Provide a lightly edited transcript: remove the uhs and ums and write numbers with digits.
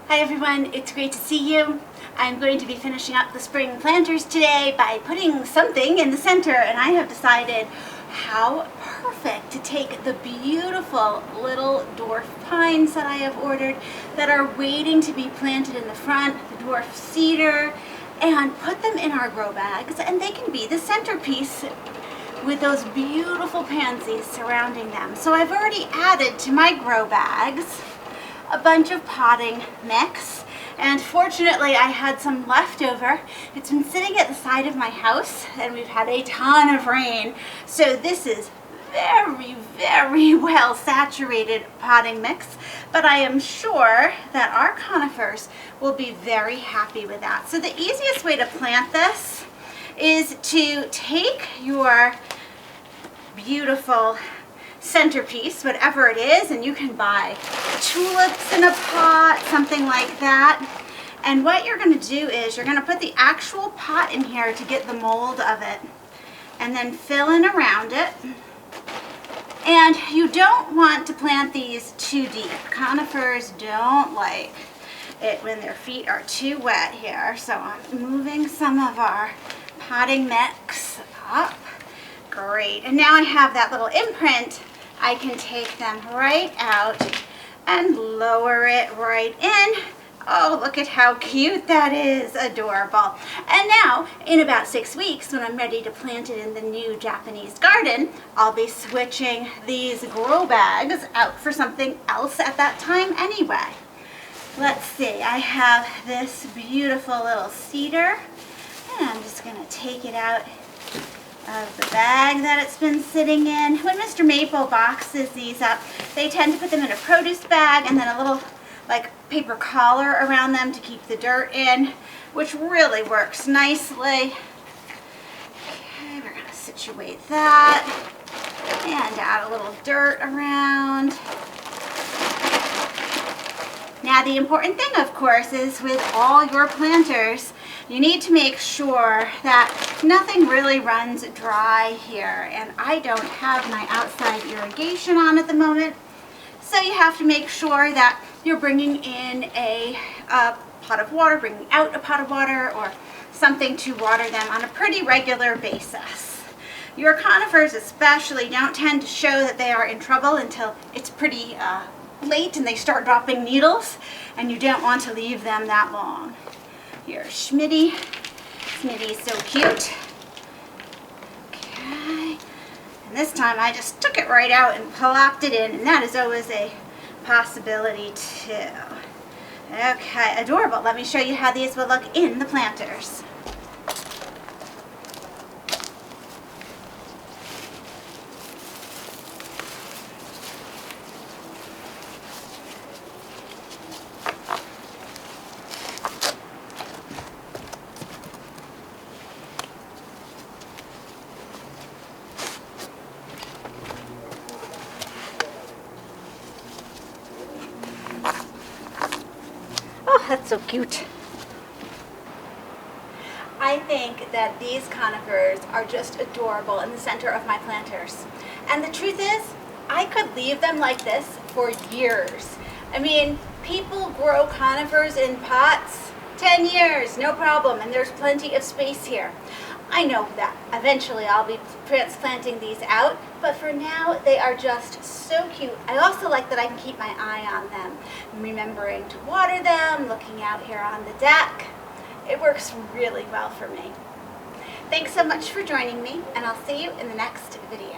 Hi everyone, it's great to see you. I'm going to be finishing up the spring planters today by putting something in the center, and I have decided how perfect to take the beautiful little dwarf pines that I have ordered that are waiting to be planted in the front, the dwarf cedar, and put them in our grow bags, and they can be the centerpiece with those beautiful pansies surrounding them. So I've already added to my grow bags a bunch of potting mix, and fortunately I had some left over. It's been sitting at the side of my house and we've had a ton of rain, so this is very well saturated potting mix, but I am sure that our conifers will be very happy with that. So the easiest way to plant this is to take your beautiful centerpiece, whatever it is, and you can buy tulips in a pot, something like that. And what you're going to do is you're going to put the actual pot in here to get the mold of it, and then fill in around it. And you don't want to plant these too deep. Conifers don't like it when their feet are too wet here. So I'm moving some of our potting mix up. Great. And now I have that little imprint. I can take them right out and lower it right in. Oh, look at how cute that is. Adorable. And now, in about 6 weeks, when I'm ready to plant it in the new Japanese garden, I'll be switching these grow bags out for something else at that time anyway. Let's see. I have this beautiful little cedar, and I'm just going to take it out of the bag that it's been sitting in. When Mr. Maple boxes these up, they tend to put them in a produce bag and then a little like paper collar around them to keep the dirt in, which really works nicely. Okay, we're going to situate that and add a little dirt around. Now the important thing, of course, is with all your planters, you need to make sure that nothing really runs dry here. And I don't have my outside irrigation on at the moment, so you have to make sure that you're bringing in a pot of water, bringing out a pot of water, or something to water them on a pretty regular basis. Your conifers especially don't tend to show that they are in trouble until it's pretty late and they start dropping needles, and you don't want to leave them that long. Here's Schmitty. Schmitty's so cute. Okay. And this time I just took it right out and plopped it in, and that is always a possibility too. Okay, adorable. Let me show you how these will look in the planters. Oh, that's so cute. I think that these conifers are just adorable in the center of my planters. And the truth is, I could leave them like this for years. I mean, people grow conifers in pots 10 years, no problem, and there's plenty of space here. I know that eventually I'll be transplanting these out, but for now they are just so cute. I also like that I can keep my eye on them, remembering to water them, looking out here on the deck. It works really well for me. Thanks so much for joining me, and I'll see you in the next video.